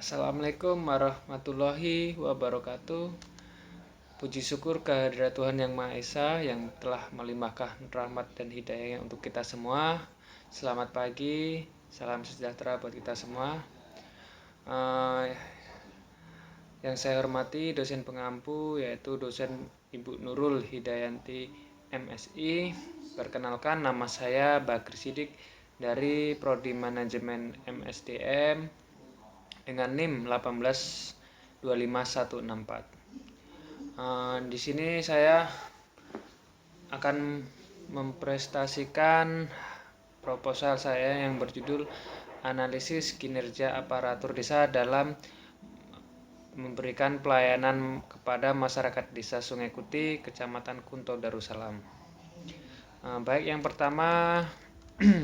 Assalamualaikum warahmatullahi wabarakatuh. Puji syukur kehadirat Tuhan Yang Maha Esa yang telah melimpahkan rahmat dan hidayah untuk kita semua. Selamat pagi, salam sejahtera buat kita semua. Yang saya hormati dosen pengampu yaitu dosen Ibu Nurul Hidayanti MSI. Perkenalkan, nama saya Bakri Sidik dari Prodi Manajemen MSDM dengan NIM 1825164. Di sini saya akan mempresentasikan proposal saya yang berjudul Analisis Kinerja Aparatur Desa dalam memberikan pelayanan kepada masyarakat Desa Sungai Kuti, Kecamatan Kunto Darussalam. Baik, yang pertama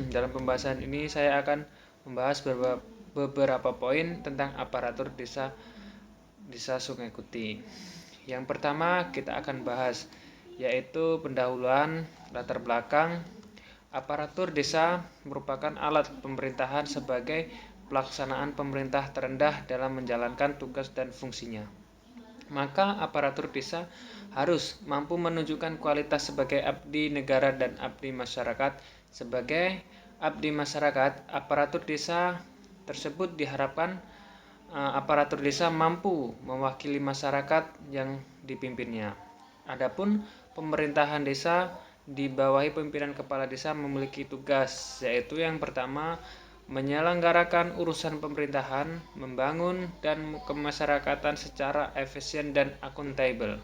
dalam pembahasan ini saya akan membahas beberapa poin tentang aparatur desa Sungai Kuti. Yang pertama kita akan bahas yaitu pendahuluan, latar belakang. Aparatur desa merupakan alat pemerintahan sebagai pelaksanaan pemerintah terendah dalam menjalankan tugas dan fungsinya. Maka aparatur desa harus mampu menunjukkan kualitas sebagai abdi negara dan abdi masyarakat. Sebagai abdi masyarakat, aparatur desa tersebut diharapkan aparatur desa mampu mewakili masyarakat yang dipimpinnya. Adapun pemerintahan desa dibawahi pimpinan kepala desa memiliki tugas, yaitu yang pertama menyelenggarakan urusan pemerintahan, membangun dan kemasyarakatan secara efisien dan akuntabel.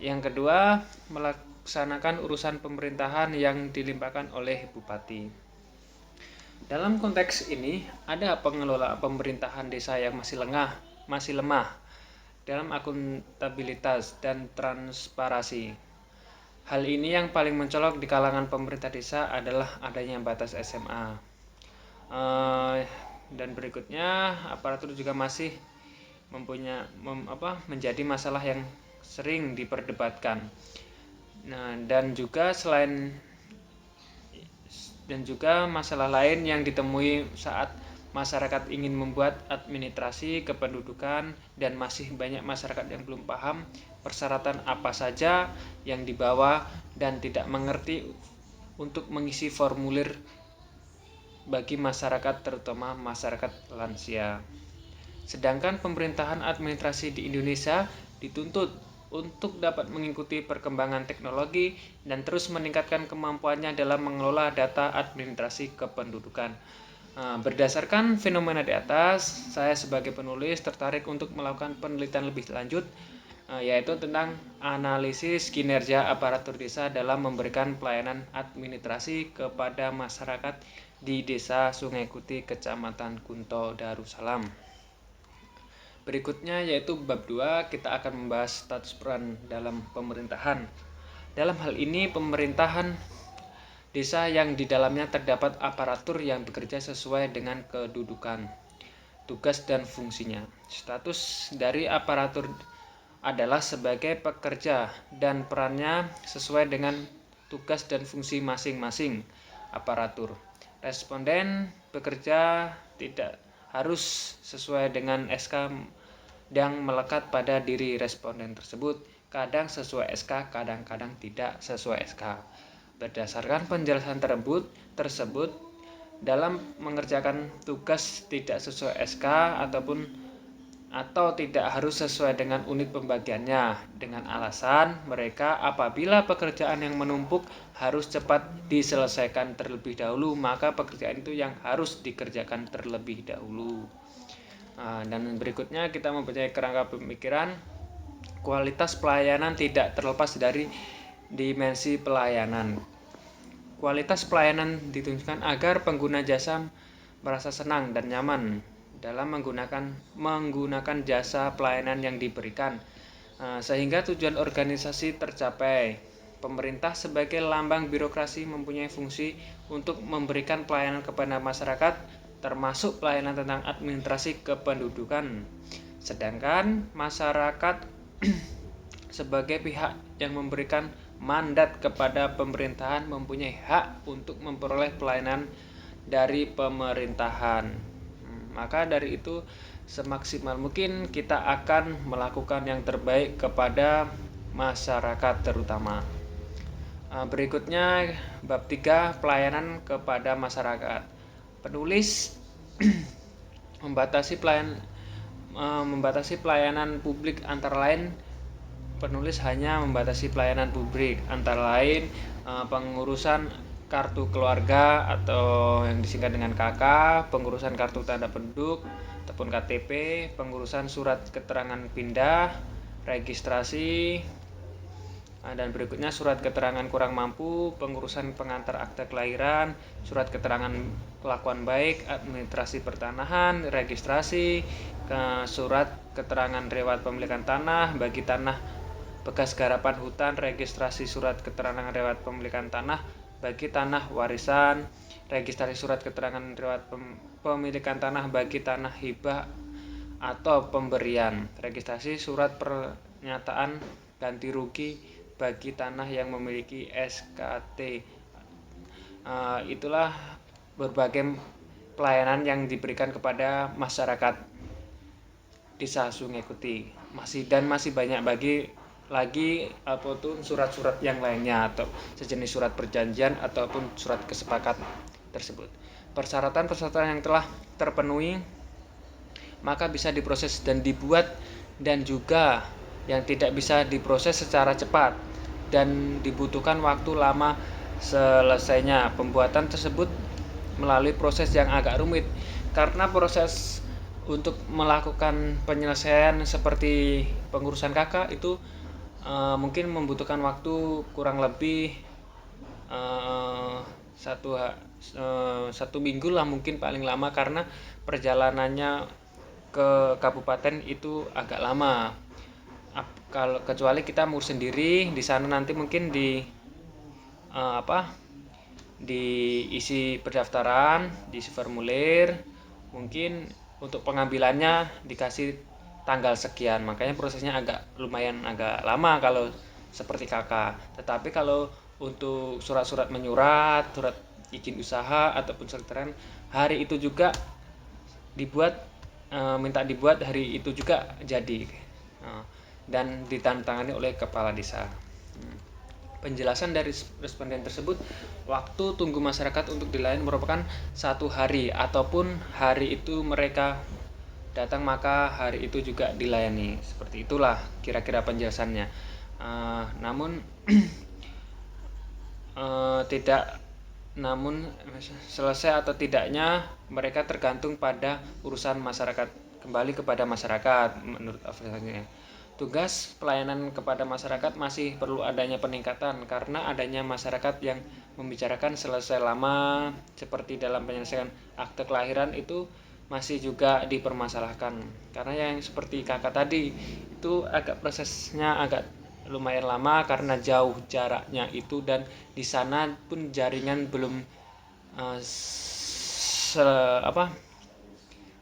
Yang kedua, melaksanakan urusan pemerintahan yang dilimpahkan oleh bupati. Dalam konteks ini, ada pengelola pemerintahan desa yang masih lemah dalam akuntabilitas dan transparansi. Hal ini yang paling mencolok di kalangan pemerintah desa adalah adanya batas SMA. Dan berikutnya, aparatur juga masih menjadi masalah yang sering diperdebatkan. Dan juga masalah lain yang ditemui saat masyarakat ingin membuat administrasi kependudukan dan masih banyak masyarakat yang belum paham persyaratan apa saja yang dibawa dan tidak mengerti untuk mengisi formulir bagi masyarakat, terutama masyarakat lansia. Sedangkan pemerintahan administrasi di Indonesia dituntut untuk dapat mengikuti perkembangan teknologi dan terus meningkatkan kemampuannya dalam mengelola data administrasi kependudukan. Berdasarkan fenomena di atas, saya sebagai penulis tertarik untuk melakukan penelitian lebih lanjut, yaitu tentang analisis kinerja aparatur desa dalam memberikan pelayanan administrasi kepada masyarakat di Desa Sungai Kuti, Kecamatan Kunto Darussalam. Berikutnya yaitu bab 2, kita akan membahas status peran dalam pemerintahan. Dalam hal ini pemerintahan desa yang di dalamnya terdapat aparatur yang bekerja sesuai dengan kedudukan, tugas dan fungsinya. Status dari aparatur adalah sebagai pekerja dan perannya sesuai dengan tugas dan fungsi masing-masing aparatur. Responden bekerja tidak harus sesuai dengan SK yang melekat pada diri responden tersebut. Kadang sesuai SK, kadang-kadang tidak sesuai SK. Berdasarkan penjelasan tersebut dalam mengerjakan tugas tidak sesuai SK atau tidak harus sesuai dengan unit pembagiannya, dengan alasan mereka apabila pekerjaan yang menumpuk harus cepat diselesaikan terlebih dahulu, maka pekerjaan itu yang harus dikerjakan terlebih dahulu. Dan berikutnya kita mempunyai kerangka pemikiran. Kualitas pelayanan tidak terlepas dari dimensi pelayanan. Kualitas pelayanan ditunjukkan agar pengguna jasa merasa senang dan nyaman dalam menggunakan jasa pelayanan yang diberikan, sehingga tujuan organisasi tercapai. Pemerintah sebagai lambang birokrasi mempunyai fungsi untuk memberikan pelayanan kepada masyarakat, termasuk pelayanan tentang administrasi kependudukan. Sedangkan masyarakat sebagai pihak yang memberikan mandat kepada pemerintahan mempunyai hak untuk memperoleh pelayanan dari pemerintahan. Maka dari itu semaksimal mungkin kita akan melakukan yang terbaik kepada masyarakat terutama. Berikutnya bab 3, pelayanan kepada masyarakat. Penulis membatasi pelayanan publik, antara lain penulis hanya membatasi pelayanan publik antara lain pengurusan kartu keluarga atau yang disingkat dengan KK, pengurusan kartu tanda penduduk ataupun KTP, pengurusan surat keterangan pindah, registrasi, dan berikutnya surat keterangan kurang mampu, pengurusan pengantar akte kelahiran, surat keterangan kelakuan baik, administrasi pertanahan, registrasi, surat keterangan rewat pemilikan tanah bagi tanah bekas garapan hutan, registrasi surat keterangan rewat pemilikan tanah bagi tanah warisan, registrasi surat keterangan rewat pemilikan tanah bagi tanah hibah atau pemberian, registrasi surat pernyataan ganti rugi bagi tanah yang memiliki SKT. Itulah berbagai pelayanan yang diberikan kepada masyarakat Desa Sungai Kuti. Masih banyak lagi apapun surat-surat yang lainnya atau sejenis surat perjanjian ataupun surat kesepakatan tersebut. Persyaratan-persyaratan yang telah terpenuhi maka bisa diproses dan dibuat, dan juga yang tidak bisa diproses secara cepat dan dibutuhkan waktu lama selesainya pembuatan tersebut melalui proses yang agak rumit, karena proses untuk melakukan penyelesaian seperti pengurusan KK itu mungkin membutuhkan waktu kurang lebih satu minggu lah mungkin paling lama, karena perjalanannya ke kabupaten itu agak lama. Kalau kecuali kita mau sendiri di sana, nanti mungkin diisi pendaftaran, diisi formulir, mungkin untuk pengambilannya dikasih tanggal sekian, makanya prosesnya lumayan agak lama kalau seperti KK. Tetapi kalau untuk surat-surat menyurat, surat izin usaha ataupun sekretarian, hari itu juga minta dibuat hari itu juga jadi, dan ditandatangani oleh kepala desa. Penjelasan dari responden tersebut, waktu tunggu masyarakat untuk dilayani merupakan 1 hari, ataupun hari itu mereka datang maka hari itu juga dilayani. Seperti itulah kira-kira penjelasannya. Namun selesai atau tidaknya mereka tergantung pada urusan masyarakat, kembali kepada masyarakat menurut afiliasinya. Tugas pelayanan kepada masyarakat masih perlu adanya peningkatan, karena adanya masyarakat yang membicarakan selesai lama, seperti dalam penyelesaian akte kelahiran itu masih juga dipermasalahkan, karena yang seperti kakak tadi itu prosesnya agak lumayan lama karena jauh jaraknya itu, dan di sana pun jaringan belum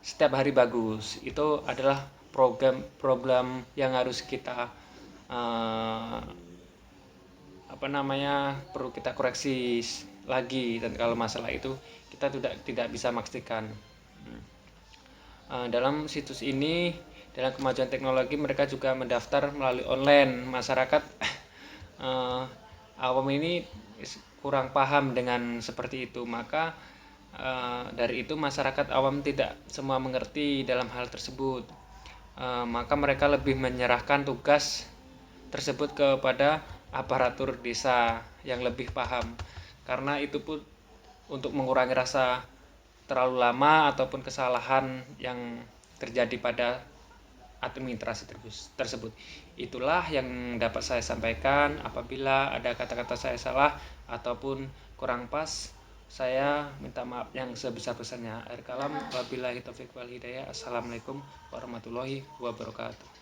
setiap hari bagus. Itu adalah problem yang harus kita perlu kita koreksi lagi, dan kalau masalah itu kita tidak bisa memastikan. Dalam situs ini, dalam kemajuan teknologi, mereka juga mendaftar melalui online. Masyarakat awam ini kurang paham dengan seperti itu, maka dari itu masyarakat awam tidak semua mengerti dalam hal tersebut. Maka mereka lebih menyerahkan tugas tersebut kepada aparatur desa yang lebih paham, karena itu pun untuk mengurangi rasa terlalu lama ataupun kesalahan yang terjadi pada administrasi tersebut. Itulah yang dapat saya sampaikan. Apabila ada kata-kata saya salah ataupun kurang pas, saya minta maaf yang sebesar-besarnya. Akhir kalam, wabillahi taufiq wal hidayah. Assalamualaikum warahmatullahi wabarakatuh.